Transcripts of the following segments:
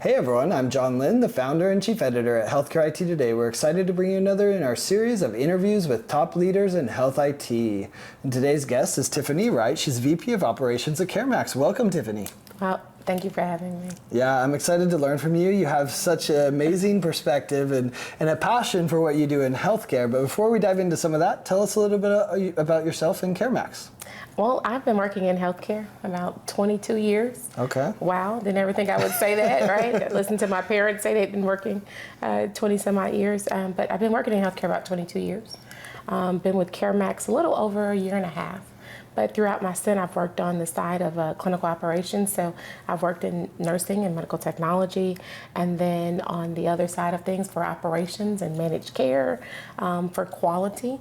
Hey everyone, I'm John Lynn, the founder and chief editor at Healthcare IT Today. We're excited to bring you another in our series of interviews with top leaders in health IT. And today's guest is Tiffany Wright. She's VP of Operations at CareMax. Welcome, Tiffany. Well, thank you for having me. Yeah, I'm excited to learn from you. You have such an amazing perspective and a passion for what you do in healthcare. But before we dive into some of that, tell us a little bit about yourself and CareMax. Well, I've been working in healthcare about 22 years. Okay. Wow, didn't ever think I would say that, right? Listen to my parents say they've been working 20 some odd years, but I've been working in healthcare about 22 years. Been with CareMax a little over a year and a half. But throughout my stint, I've worked on the side of clinical operations. So I've worked in nursing and medical technology, and then on the other side of things for operations and managed care, for quality.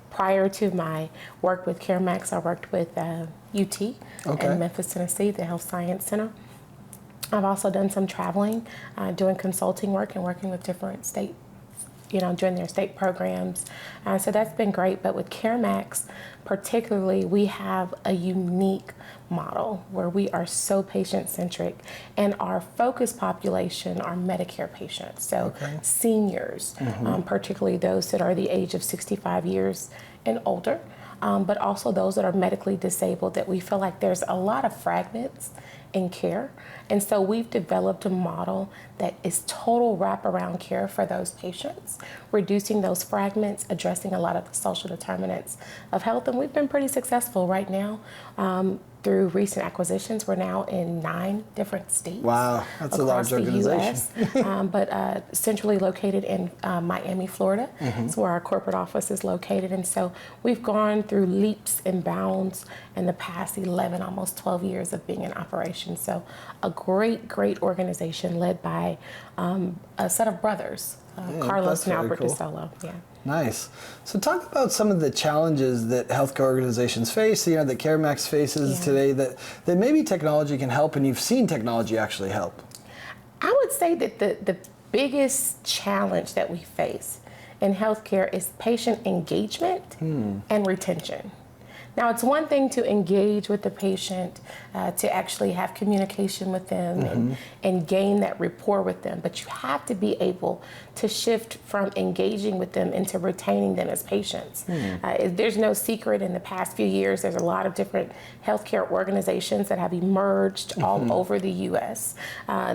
Prior to my work with CareMax, I worked with UT in Memphis, Tennessee, the Health Science Center. I've also done some traveling, doing consulting work and working with different states, during their state programs. So that's been great. But with CareMax, particularly, we have a unique model where we are so patient-centric, and our focus population are Medicare patients, so seniors, particularly those that are the age of 65 years and older, but also those that are medically disabled, that we feel like there's a lot of fragments in care. And so we've developed a model that is total wraparound care for those patients, reducing those fragments, addressing a lot of the social determinants of health. And we've been pretty successful right now. Through recent acquisitions, we're now in 9 different states. Wow, that's a large organization. Across the U.S., but centrally located in Miami, Florida. That's where our corporate office is located. And so we've gone through leaps and bounds in the past 11, almost 12 years of being in operation. So a great, great organization led by a set of brothers, Carlos and Albert DeSolo. Yeah. Nice. So talk about some of the challenges that healthcare organizations face, that CareMax faces today, that maybe technology can help, and you've seen technology actually help. I would say that the biggest challenge that we face in healthcare is patient engagement and retention. Now, it's one thing to engage with the patient, to actually have communication with them and gain that rapport with them, but you have to be able to shift from engaging with them into retaining them as patients. There's no secret, in the past few years, there's a lot of different healthcare organizations that have emerged all over the U.S.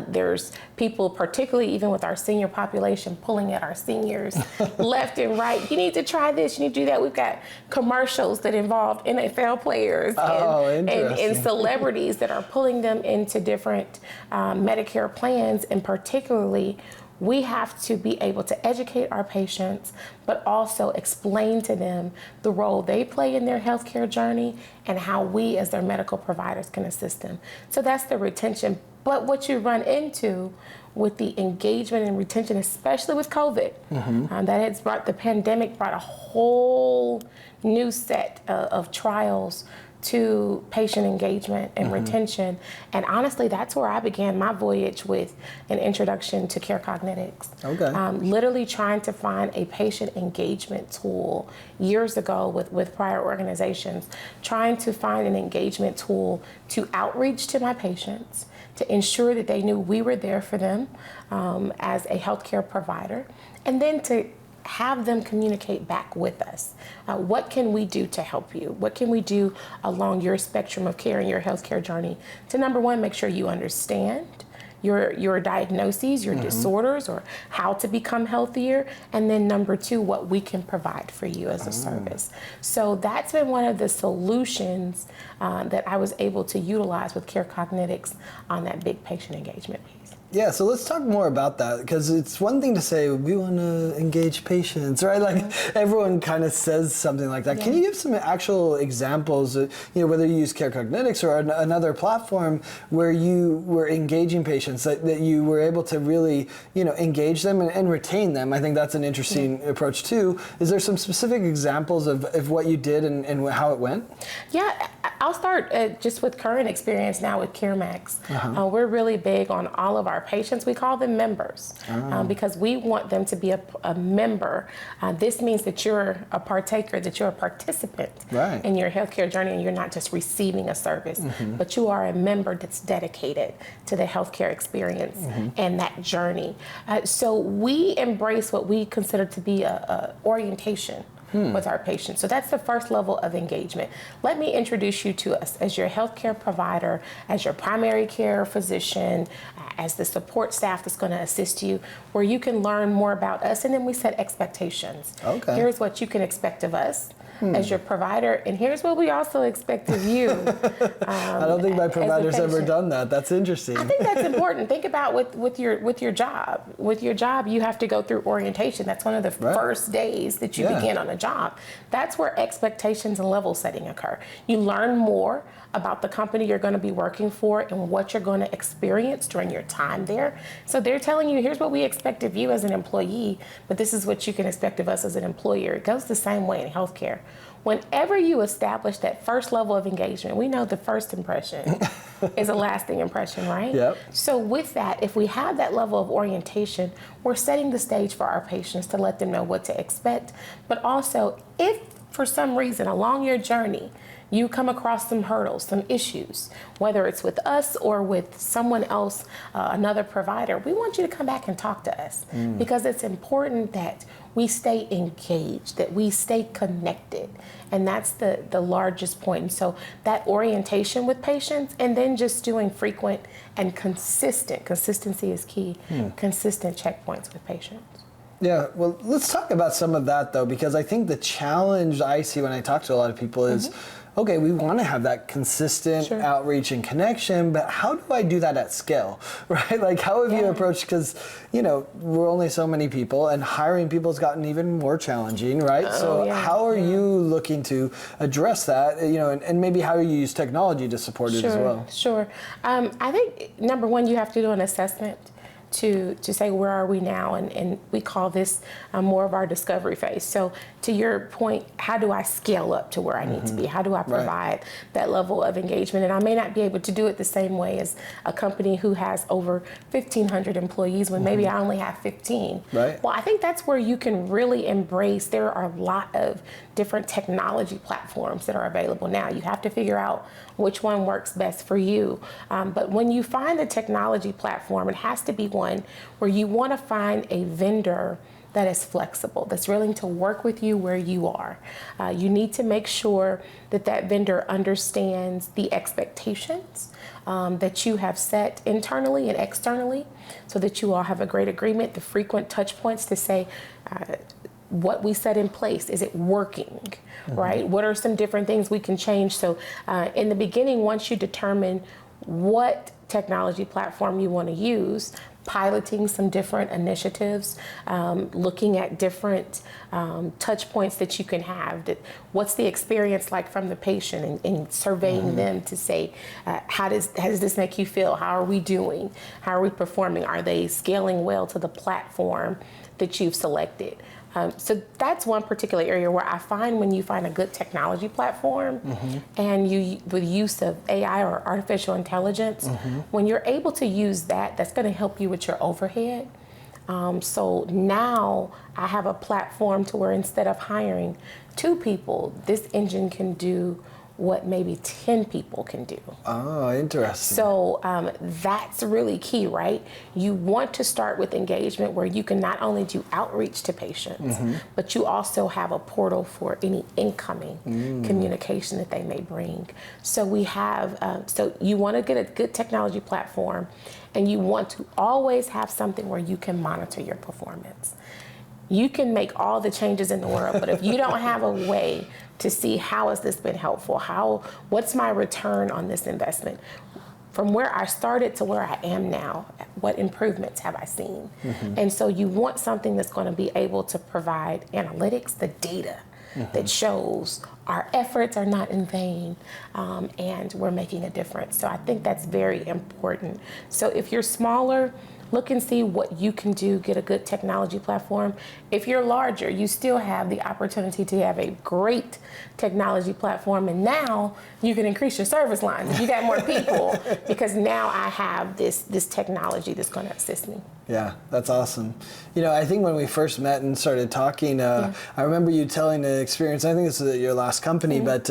There's people, particularly even with our senior population, pulling at our seniors left and right. You need to try this, you need to do that. We've got commercials that involve NFL players and celebrities that are pulling them into different Medicare plans, and particularly we have to be able to educate our patients, but also explain to them the role they play in their healthcare journey and how we as their medical providers can assist them. So that's the retention. But what you run into with the engagement and retention, especially with COVID, the pandemic brought a whole new set of trials to patient engagement and retention. And honestly, that's where I began my voyage with an introduction to CareCognitics. Literally trying to find a patient engagement tool years ago with prior organizations, trying to find an engagement tool to outreach to my patients, to ensure that they knew we were there for them as a healthcare provider, and then to have them communicate back with us. What can we do to help you? What can we do along your spectrum of care and your healthcare journey to, number one, make sure you understand your diagnoses, your disorders, or how to become healthier, and then number two, what we can provide for you as a service. So that's been one of the solutions that I was able to utilize with CareCognitics on that big patient engagement piece. Yeah, so let's talk more about that, because it's one thing to say we want to engage patients, right? Like everyone kind of says something like that. Can you give some actual examples, whether you use CareCognitics or another platform where you were engaging patients, that you were able to really, engage them and retain them? I think that's an interesting approach too. Is there some specific examples of what you did and how it went? Yeah, I'll start just with current experience now with CareMax. We're really big on all of our our patients, we call them members because we want them to be a member. This means that you're a partaker, that you're a participant in your healthcare journey, and you're not just receiving a service, but you are a member that's dedicated to the healthcare experience and that journey. So we embrace what we consider to be a orientation with our patients. So that's the first level of engagement. Let me introduce you to us as your healthcare provider, as your primary care physician, as the support staff that's going to assist you, where you can learn more about us, and then we set expectations. Okay. Here's what you can expect of us as your provider, and here's what we also expect of you. I don't think my provider's ever done that. That's interesting. I think that's important. Think about with your job. With your job, you have to go through orientation. That's one of the first days that you begin on a job. That's where expectations and level setting occur. You learn more about the company you're going to be working for and what you're going to experience during your time there. So they're telling you, here's what we expect of you as an employee, but this is what you can expect of us as an employer. It goes the same way in healthcare. Whenever you establish that first level of engagement, we know the first impression is a lasting impression, right? Yep. So with that, if we have that level of orientation, we're setting the stage for our patients to let them know what to expect. But also, if for some reason along your journey, you come across some hurdles, some issues, whether it's with us or with someone else, another provider, we want you to come back and talk to us because it's important that we stay engaged, that we stay connected. And that's the largest point. And so that orientation with patients, and then just doing frequent and consistency is key, consistent checkpoints with patients. Yeah, well, let's talk about some of that, though, because I think the challenge I see when I talk to a lot of people is, okay, we want to have that consistent outreach and connection, but how do I do that at scale, right? Like, how have you approached, because, you know, we're only so many people, and hiring people has gotten even more challenging, right? How are you looking to address that, you know, and maybe how you use technology to support it as well? Sure. I think, number one, you have to do an assessment to say, where are we now? And we call this more of our discovery phase. So to your point, how do I scale up to where I need to be? How do I provide that level of engagement? And I may not be able to do it the same way as a company who has over 1,500 employees when maybe I only have 15. Right. Well, I think that's where you can really embrace, there are a lot of different technology platforms that are available now. You have to figure out which one works best for you. But when you find the technology platform, it has to be one where you want to find a vendor that is flexible, that's willing to work with you where you are. You need to make sure that that vendor understands the expectations that you have set internally and externally, so that you all have a great agreement, the frequent touch points to say, what we set in place, is it working, right? What are some different things we can change? So in the beginning, once you determine what technology platform you want to use, piloting some different initiatives, looking at different touch points that you can have. What's the experience like from the patient, and surveying them to say, how does this make you feel? How are we doing? How are we performing? Are they scaling well to the platform that you've selected? So that's one particular area where I find when you find a good technology platform and you, with use of AI or artificial intelligence, when you're able to use that, that's going to help you with your overhead. So now I have a platform to where instead of hiring 2 people, this engine can do what maybe 10 people can do. Oh, interesting. So that's really key, right? You want to start with engagement where you can not only do outreach to patients, but you also have a portal for any incoming communication that they may bring. So we have, so you want to get a good technology platform, and you want to always have something where you can monitor your performance. You can make all the changes in the world, but if you don't have a way to see how has this been helpful, what's my return on this investment, from where I started to where I am now, what improvements have I seen? And so you want something that's going to be able to provide analytics, the data that shows our efforts are not in vain, and we're making a difference. So I think that's very important. So if you're smaller, look and see what you can do, get a good technology platform. If you're larger, you still have the opportunity to have a great technology platform, and now you can increase your service lines if you got more people, because now I have this technology that's going to assist me. Yeah, that's awesome. You know, I think when we first met and started talking, I remember you telling the experience, I think this is at your last company, but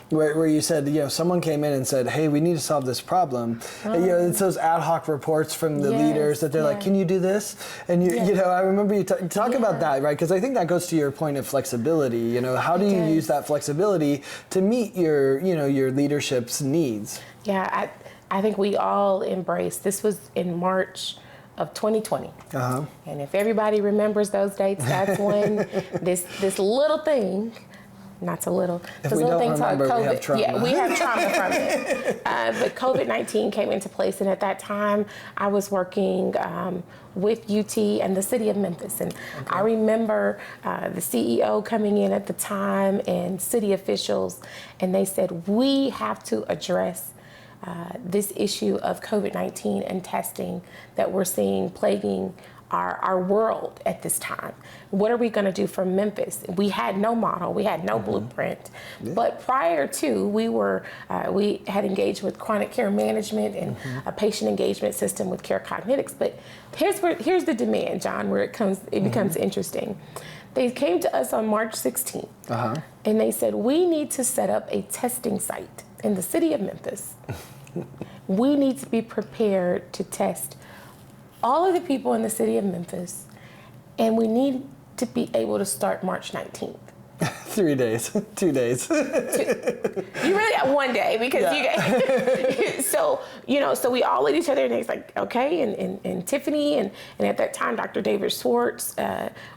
where you said, you know, someone came in and said, hey, we need to solve this problem. And, you know, it's those ad hoc reports from the leaders that they're like, can you do this? And, you know, I remember you talk about that, right? Because I think that goes to your point of flexibility. You know, how do you use that flexibility to meet your, you know, your leadership's needs? Yeah, I think we all embraced, this was in March of 2020. And if everybody remembers those dates, that's when this little thing, not so little, this little thing called COVID. We have trauma. Yeah, we have trauma from it. But COVID-19 came into place, and at that time, I was working with UT and the city of Memphis. And I remember the CEO coming in at the time and city officials, and they said, we have to address this issue of COVID-19 and testing that we're seeing plaguing our world at this time. What are we going to do for Memphis? We had no model, we had no blueprint. But prior to, we had engaged with chronic care management and a patient engagement system with CareCognitics. But here's the demand, John, where it becomes interesting. They came to us on March 16th, and they said, we need to set up a testing site in the city of Memphis. We need to be prepared to test all of the people in the city of Memphis, and we need to be able to start March 19th. 3 days, 2 days. You really got 1 day, because so we all looked at each other, and it's like, okay, and Tiffany, and at that time, Dr. David Schwartz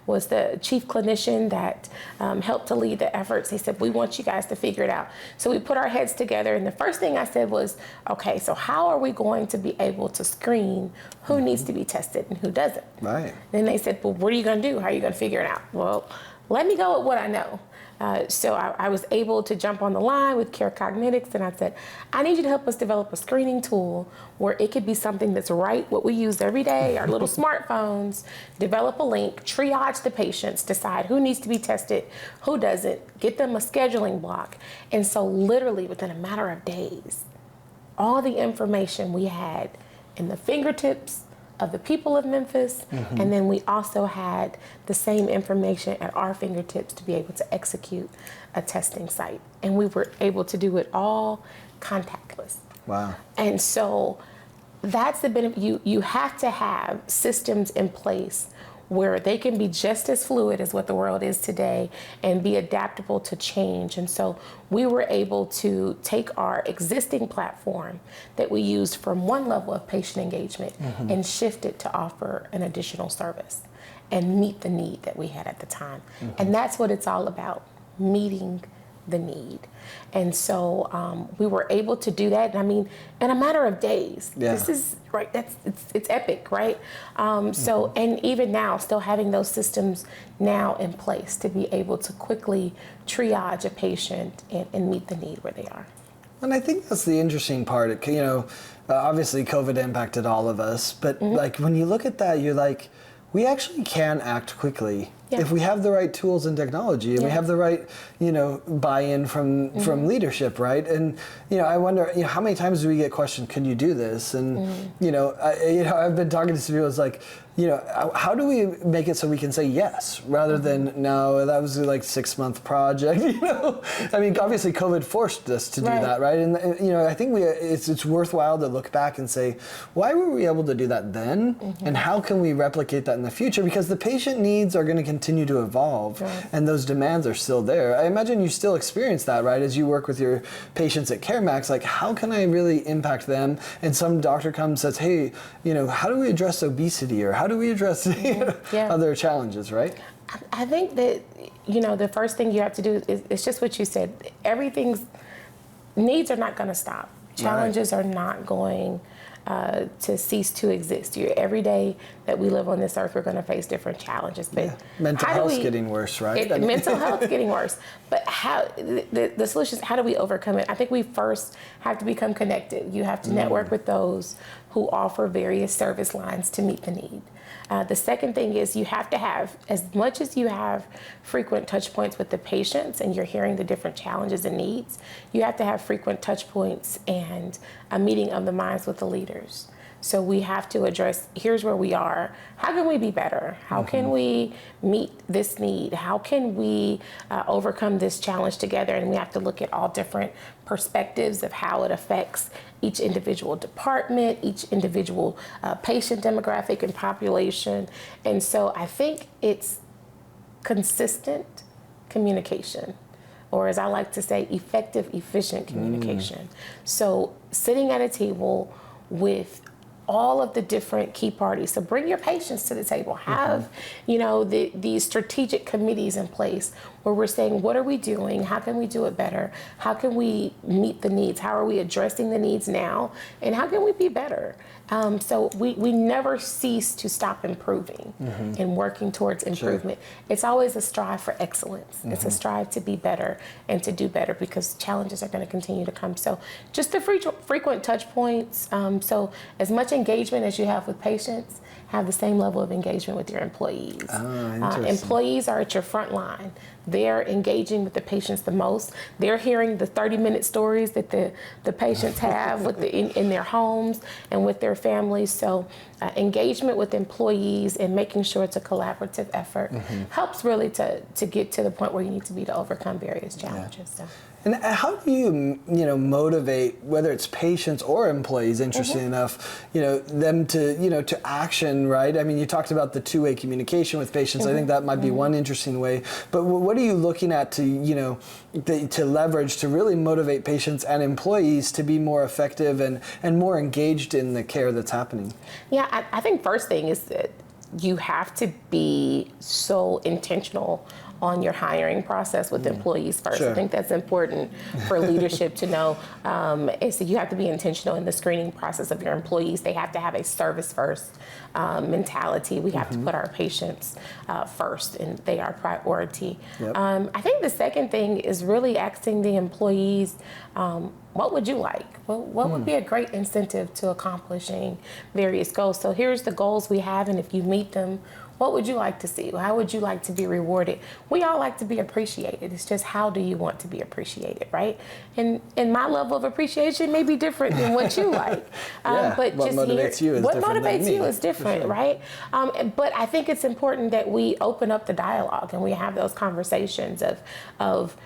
was the chief clinician that helped to lead the efforts. He said, we want you guys to figure it out. So we put our heads together, and the first thing I said was, okay, so how are we going to be able to screen who needs to be tested and who doesn't? Right. Then they said, well, what are you going to do? How are you going to figure it out? Well, let me go with what I know. So I was able to jump on the line with CareCognitics, and I said, I need you to help us develop a screening tool where it could be something that's right, what we use every day, our little smartphones, develop a link, triage the patients, decide who needs to be tested, who doesn't, get them a scheduling block. And so literally within a matter of days, all the information we had in the fingertips of the people of Memphis, and then we also had the same information at our fingertips to be able to execute a testing site. And we were able to do it all contactless. Wow. And so that's the benefit. You have to have systems in place where they can be just as fluid as what the world is today and be adaptable to change. And so we were able to take our existing platform that we used from one level of patient engagement and shift it to offer an additional service and meet the need that we had at the time. And that's what it's all about, meeting the need. And so we were able to do that. And I mean, in a matter of days. This is right. It's epic, right? So, and even now, still having those systems now in place to be able to quickly triage a patient and meet the need where they are. And I think that's the interesting part. You know, obviously COVID impacted all of us, but like when you look at that, you're like, we actually can act quickly if we have the right tools and technology, and we have the right, you know, buy-in from leadership, right? And you know, I wonder, you know, how many times do we get questioned, "Can you do this?" And you know, I've been talking to some people. It's like, you know, how do we make it so we can say yes rather than no? That was like 6-month project. You know, I mean, obviously COVID forced us to do that, right? And you know, I think it's worthwhile to look back and say, why were we able to do that then, and how can we replicate that in the future? Because the patient needs are going to continue to evolve, and those demands are still there. I imagine you still experience that, right? As you work with your patients at CareMax, like how can I really impact them? And some doctor comes and says, hey, you know, how do we address obesity, or how do we address other challenges, right? I think that, you know, the first thing you have to do is it's just what you said. Everything's needs are not going to stop. Challenges are not going to cease to exist. Every day that we live on this earth, we're going to face different challenges. But mental health's getting worse, right? Mental health's getting worse. But how the solution is, how do we overcome it? I think we first have to become connected. You have to network with those who offer various service lines to meet the need. The second thing is you have to have, as much as you have frequent touch points with the patients and you're hearing the different challenges and needs, you have to have frequent touch points and a meeting of the minds with the leaders. So we have to address, here's where we are. How can we be better? How can we meet this need? How can we overcome this challenge together? And we have to look at all different perspectives of how it affects each individual department, each individual patient demographic and population. And so I think it's consistent communication, or as I like to say, effective, efficient communication. So sitting at a table with all of the different key parties. So bring your patients to the table. Have, these strategic committees in place where we're saying, what are we doing? How can we do it better? How can we meet the needs? How are we addressing the needs now? And how can we be better? So we never cease to stop improving and working towards improvement. Sure. It's always a strive for excellence. It's a strive to be better and to do better, because challenges are going to continue to come. So just the frequent touch points. So as much engagement as you have with patients, have the same level of engagement with your employees. Employees are at your front line. They're engaging with the patients the most. They're hearing the 30-minute stories that the patients have in their homes and with their families. So engagement with employees and making sure it's a collaborative effort helps really to get to the point where you need to be to overcome various challenges. So. And how do you, motivate, whether it's patients or employees, interesting enough, them to, to action, right? I mean, you talked about the two-way communication with patients. I think that might be one interesting way. But what are you looking at to, to leverage to really motivate patients and employees to be more effective and more engaged in the care that's happening? Yeah, I think first thing is that you have to be so intentional on your hiring process with employees first. Sure. I think that's important for leadership to know. So you have to be intentional in the screening process of your employees. They have to have a service first mentality. We have to put our patients first, and they are priority. Yep. I think the second thing is really asking the employees, what would you like? What would be a great incentive to accomplishing various goals? So here's the goals we have, and if you meet them, what would you like to see? How would you like to be rewarded? We all like to be appreciated. It's just, how do you want to be appreciated, right? And my level of appreciation may be different than what you like. But what motivates you is different, sure. Right? But I think it's important that we open up the dialogue and we have those conversations of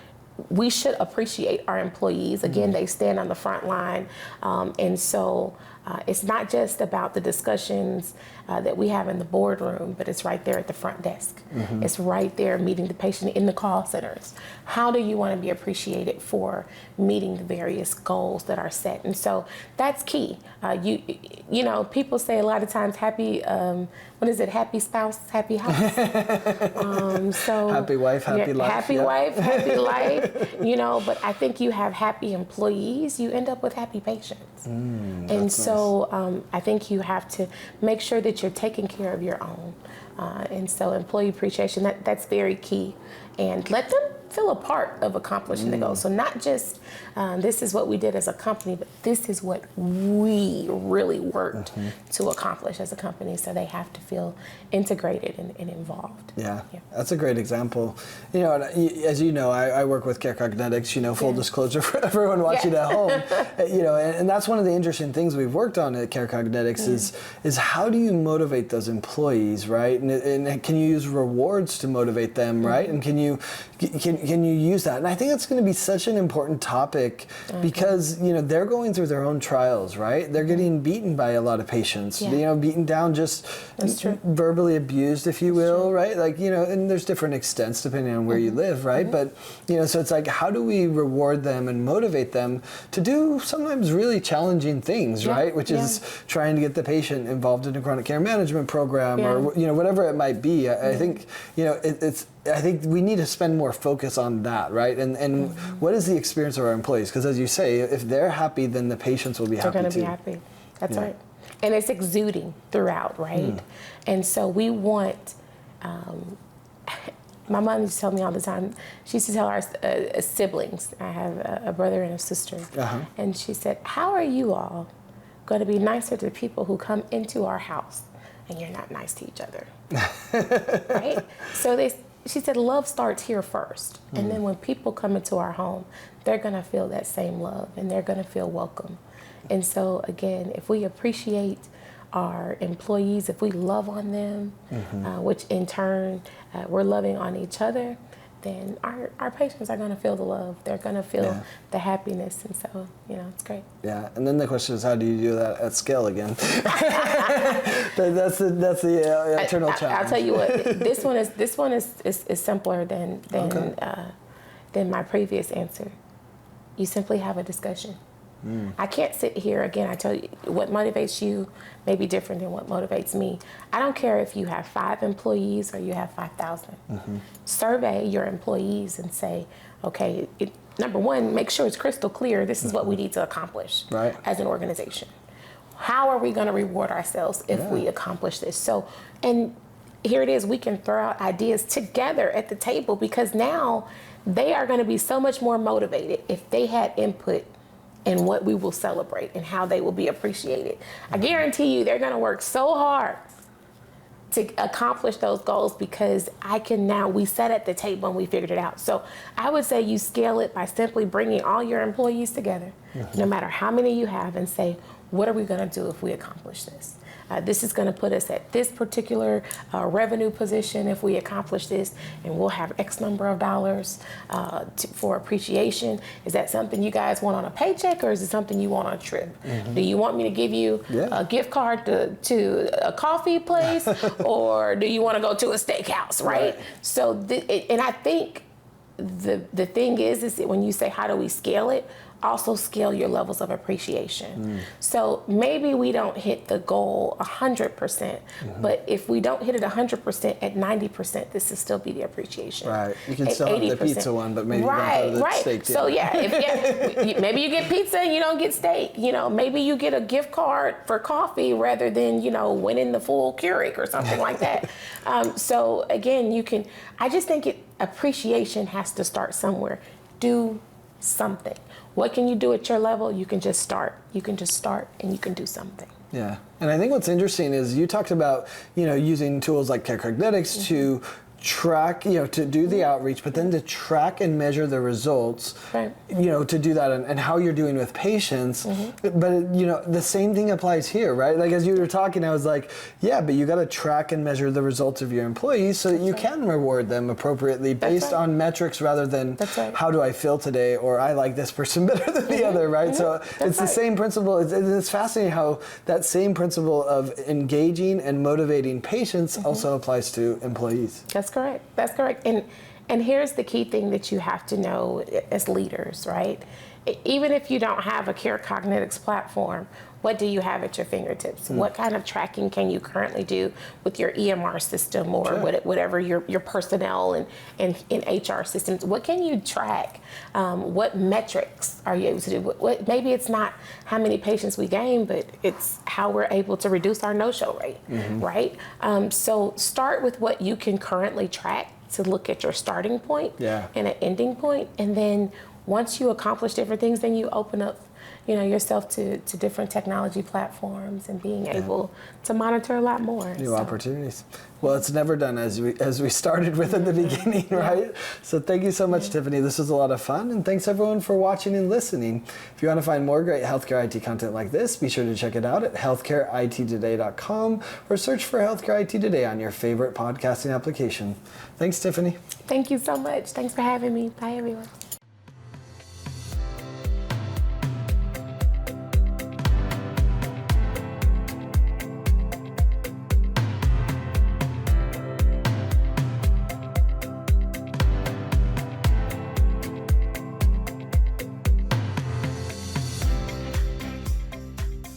we should appreciate our employees. Again, they stand on the front line. And so it's not just about the discussions that we have in the boardroom, but it's right there at the front desk. It's right there meeting the patient in the call centers. How do you want to be appreciated for meeting the various goals that are set? And so that's key. People say a lot of times happy spouse, happy house. Happy wife, happy life. Happy wife, happy life. But I think you have happy employees, you end up with happy patients. And so I think you have to make sure that you're taking care of your own. And so employee appreciation, that's very key. And let them feel a part of accomplishing the goal. So not just this is what we did as a company, but this is what we really worked to accomplish as a company. So they have to feel integrated and involved. Yeah, that's a great example. As you know, I work with CareCognitics, full disclosure for everyone watching at home. And that's one of the interesting things we've worked on at CareCognitics is how do you motivate those employees, right? And can you use rewards to motivate them, right? And can you use that? And I think that's going to be such an important topic because, they're going through their own trials, right? They're getting beaten by a lot of patients, beaten down, just verbally abused, if you will, right? And there's different extents depending on where you live, right? But, so it's like, how do we reward them and motivate them to do sometimes really challenging things, right? Which is trying to get the patient involved in a chronic care management program or, whatever it might be. I think, I think we need to spend more focus on that, right? And what is the experience of our employees? Because as you say, if they're happy, then the patients will be happy too. They're going to be happy. That's right. and it's exuding throughout, right? And so we want, my mom used to tell me all the time, she used to tell our siblings, I have a brother and a sister, and she said, how are you all going to be nicer to people who come into our house and you're not nice to each other? Right? So she said, love starts here first. And then when people come into our home, they're going to feel that same love and they're going to feel welcome. And so, again, if we appreciate our employees, if we love on them, which in turn we're loving on each other, then our patients are going to feel the love. They're going to feel the happiness. And so, it's great. Yeah, and then the question is, how do you do that at scale again? that's the eternal challenge. I'll tell you what, this one is simpler than my previous answer. You simply have a discussion. I can't sit here, again, I tell you, what motivates you may be different than what motivates me. I don't care if you have 5 employees or you have 5,000. Survey your employees and say, okay, number one, make sure it's crystal clear, this is what we need to accomplish as an organization. How are we going to reward ourselves if we accomplish this? So, and here it is, we can throw out ideas together at the table, because now they are going to be so much more motivated if they had input in what we will celebrate and how they will be appreciated. I guarantee you they're going to work so hard to accomplish those goals, because we sat at the table and we figured it out. So I would say you scale it by simply bringing all your employees together, no matter how many you have, and say, what are we going to do if we accomplish this? This is going to put us at this particular revenue position if we accomplish this, and we'll have X number of dollars for appreciation. Is that something you guys want on a paycheck, or is it something you want on a trip? Do you want me to give you a gift card to a coffee place, or do you want to go to a steakhouse, right? So, and I think the thing is that when you say, how do we scale it? Also scale your levels of appreciation. So maybe we don't hit the goal 100%, but if we don't hit it 100% at 90%, this will still be the appreciation. Right. You can still have the pizza one, but maybe you don't have the steak. So maybe you get pizza and you don't get steak. Maybe you get a gift card for coffee rather than, winning the full Keurig or something like that. So again, I just think appreciation has to start somewhere. Do something. What can you do at your level? You can just start. You can just start and you can do something. Yeah. And I think what's interesting is you talked about, using tools like CareCognitics to track, to do the outreach, but then to track and measure the results, to do that and how you're doing with patients. But, the same thing applies here, right? Like, as you were talking, I was like, yeah, but you got to track and measure the results of your employees so that you can reward them appropriately based on metrics rather than how do I feel today, or I like this person better than the other, right? So it's the same principle. It's fascinating how that same principle of engaging and motivating patients also applies to employees. That's correct. And here's the key thing that you have to know as leaders, right? Even if you don't have a CareCognitics platform, what do you have at your fingertips? What kind of tracking can you currently do with your EMR system or whatever your personnel and HR systems? What can you track? What metrics are you able to do? Maybe it's not how many patients we gain, but it's how we're able to reduce our no-show rate, right? So start with what you can currently track to look at your starting point and an ending point, and then once you accomplish different things, then you open up, yourself to different technology platforms and being able to monitor a lot more. New opportunities. Well, it's never done, as we started with at the beginning, right? So thank you so much, Tiffany. This was a lot of fun, and thanks everyone for watching and listening. If you want to find more great healthcare IT content like this, be sure to check it out at healthcareittoday.com or search for Healthcare IT Today on your favorite podcasting application. Thanks, Tiffany. Thank you so much. Thanks for having me. Bye, everyone.